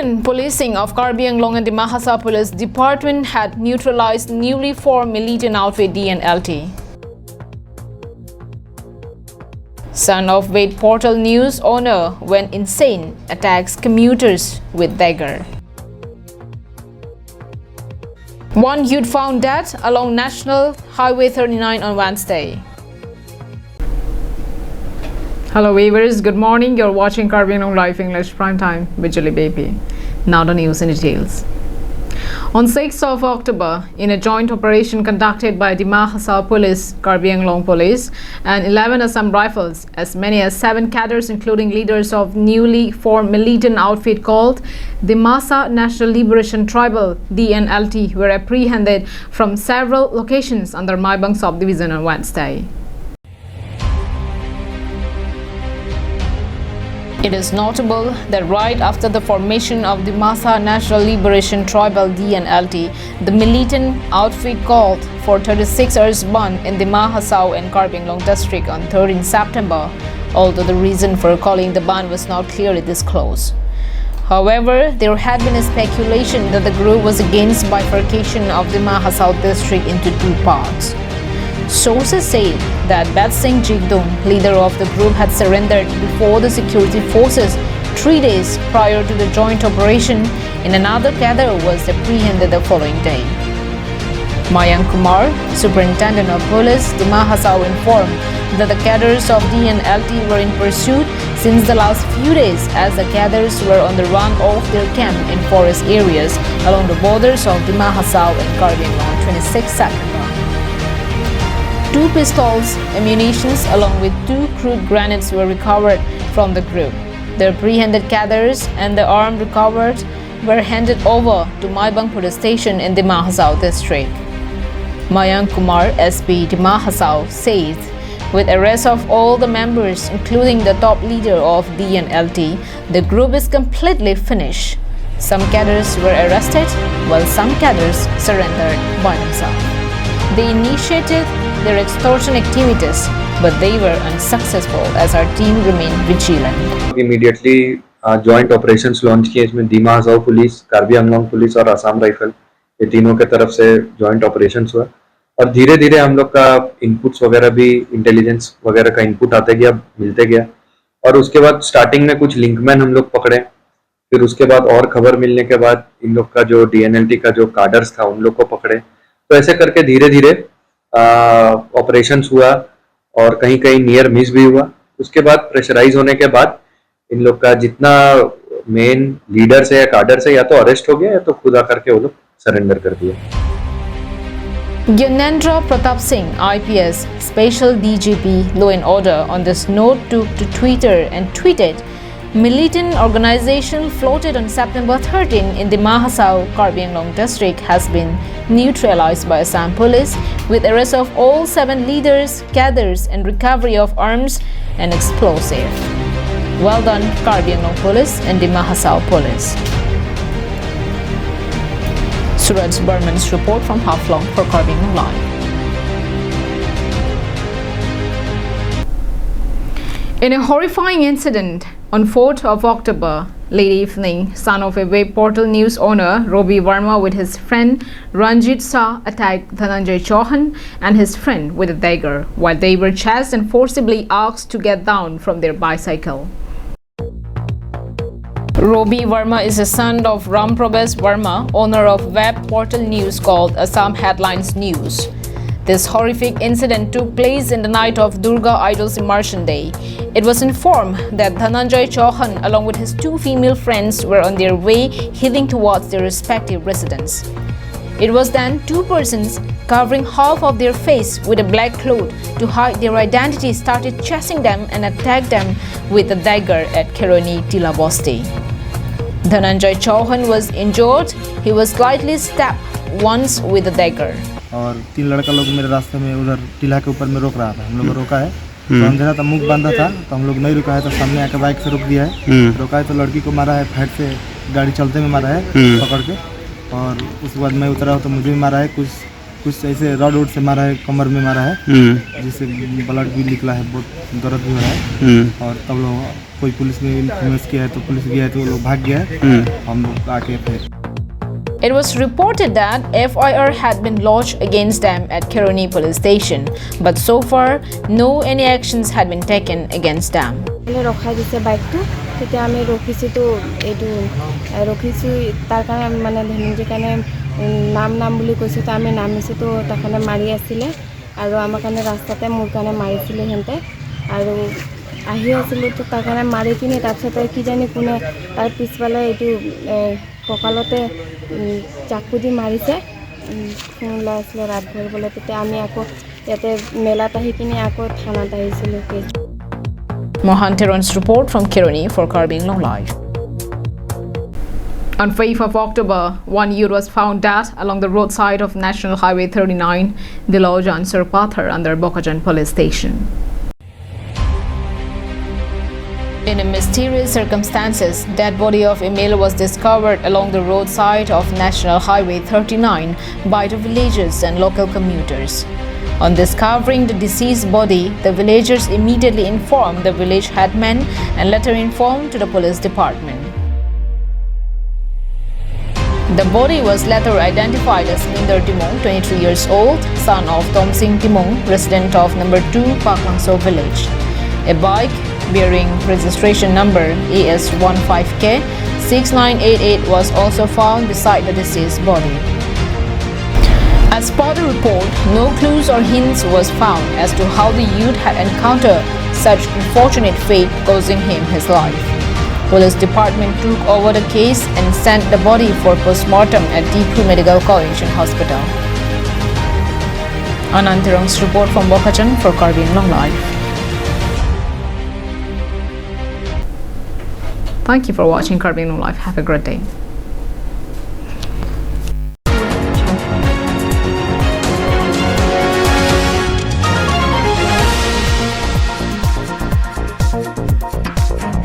Civilian policing of Karbi Anglong and the Mahasa Police Department had neutralized newly formed militant outfit DNLT. Son of Wait Portal News owner went insane, attacks commuters with dagger. One youth found dead along National Highway 39 on Wednesday. Hello viewers, good morning. You're watching KAL Live English Prime Time with Julie Baby. Now the news in details. On 6th of October, in a joint operation conducted by the Mahasa Police, Karbi Anglong Police, and 11 Assam Rifles, as many as 7 cadres including leaders of newly formed militant outfit called the Masa National Liberation Tribal DNLT were apprehended from several locations under Maibang subdivision on Wednesday. It is notable that right after the formation of the Masa National Liberation Tribal DNLT, the militant outfit called for 36 hours ban in the Mahasau and Karbi Anglong district on 13 September, although the reason for calling the ban was not clearly disclosed. However, there had been a speculation that the group was against bifurcation of the Mahasau district into 2 parts. Sources say that Bat Singh Jigdong, leader of the group, had surrendered before the security forces 3 days prior to the joint operation, and another cadre was apprehended the following day. Mayank Kumar, superintendent of police, the Mahasau, informed that the cadres of DNLT were in pursuit since the last few days, as the cadres were on the run off their camp in forest areas along the borders of the Mahasau and Karbi Anglong on 26 September. 2 pistols, ammunitions along with 2 crude grenades were recovered from the group. The apprehended cadres and the arms recovered were handed over to Maibang Police Station in the Mahasau district. Mayank Kumar, SP the Mahasau, says with arrest of all the members including the top leader of DNLT, the group is completely finished. Some cadres were arrested while some cadres surrendered by themselves. They initiated their extortion activities, but they were unsuccessful as our team remained vigilant. Immediately joint operations launch किए, इसमें दी महासाउ police, Karbi Anglong police और Assam rifle, ये तीनों के तरफ से joint operations हुआ और धीरे धीरे हम लोग का इनपुट्स वगैरह भी इंटेलिजेंस वगैरह का इनपुट आते गया, मिलते गया और उसके बाद स्टार्टिंग में कुछ लिंकमैन हम लोग पकड़े, फिर उसके बाद और खबर मिलने के बाद इन लोग का जो DNLT का जो कार्डर्स था उन लोग को पकड़े, तो ऐसे करके धीरे धीरे ऑपरेशंस हुआ और कहीं कहीं नियर मिस भी हुआ। उसके बाद प्रेशराइज होने के बाद इन लोग का जितना मेन लीडर्स है या कार्डर्स है या तो अरेस्ट हो गया या तो खुद आकर के वो लोग सरेंडर कर दिए। Gyanendra Pratap Singh, IPS, Special DGP, Law and Order, on this note took to Twitter and tweeted, militant organization floated on September 13 in the Mahasau, Karbi Anglong district has been neutralized by Assam Police with arrest of all 7 leaders, cadres and recovery of arms and explosive. Well done, Karbi Anglong Police and the Mahasau Police. Suraj Burman's report from Haflong for Karbi Anglong Live. In a horrifying incident on 4th of October, late evening, son of a web portal news owner, Robi Verma, with his friend Ranjit Shah attacked Dhananjay Chauhan and his friend with a dagger while they were chased and forcibly asked to get down from their bicycle. Robi Verma is the son of Ram Prabhas Verma, owner of web portal news called Assam Headlines News. This horrific incident took place in the night of Durga Idol's Immersion Day. It was informed that Dhananjay Chauhan along with his 2 female friends were on their way heading towards their respective residence. It was then 2 persons covering half of their face with a black cloth to hide their identity started chasing them and attacked them with a dagger at Keroni Tilabosti. Dhananjay Chauhan was injured. He was slightly stabbed once with a dagger. और 3 लड़का लोग मेरे रास्ते में उधर टीला के ऊपर में रोक रहा था, हम लोग रोका है तो अंधेरा था, मुख बंदा था तो हम लोग नहीं रुका है, तो सामने आकर बाइक से रोक दिया है, रोका है तो लड़की को मारा है, फैट से गाड़ी चलते में मारा है पकड़ के, और उसके बाद मैं उतरा तो मुझे भी मारा है, कुछ ऐसे रॉड से मारा है, कमर में मारा है जिससे ब्लड भी निकला है, बहुत दर्द भी हो रहा है और तब लोग कोई पुलिस ने इन्फॉर्मेशन किया है तो पुलिस गया है तो वो लोग भाग गया है। हम लोग आके फिर It was reported that FIR had been lodged against them at Kironi police station, but so far, no any actions had been taken against them. ৰখাই দিছে বাইকটো তেতিয়া আমি ৰখিছোঁ তো এইটো ৰখিছোঁ তাৰ কাৰণে মানে ধনঞ্জয় কাৰণে নাম বুলি কৈছোঁ তো আমি নামিছোঁ তো তাৰ কাৰণে মাৰি আছিলে আৰু আমাৰ কাৰণে ৰাস্তাতে মোৰ কাৰণে মাৰিছিলে সিহঁতে আৰু আহি আছিলোঁ তো তাৰ কাৰণে মাৰি কিনে তাৰপিছতে কি জানি কোনে তাৰ পিছফালে এইটো কঁকালতে চাকু দি মাৰিছে ফোন ওলাই আছিলে ৰাত ভৰ বোলে তেতিয়া আমি আকৌ ইয়াতে মেলাত আহি কিনে আকৌ থানাত আহিছিলোঁ case Mohan Teron's report from Kironi for KAL English. On 5th of October, one youth was found dead along the roadside of National Highway 39 below Jansur Pathar under Bokajan police station. In a mysterious circumstances, dead body of a male was discovered along the roadside of National Highway 39 by the villagers and local commuters. On discovering the deceased body, the villagers immediately informed the village headman and later informed to the police department. The body was later identified as Minder Timong, 23 years old, son of Tom Singh Timong, resident of number 2 Paklangso village. A bike bearing registration number AS15K 6988 was also found beside the deceased body. As per the report, no clues or hints was found as to how the youth had encountered such unfortunate fate causing him his life. Police department took over the case and sent the body for postmortem at Dipu Medical College and Hospital. Anantirong's report from Bokajan for KAL English. Thank you for watching KAL English. Have a great day.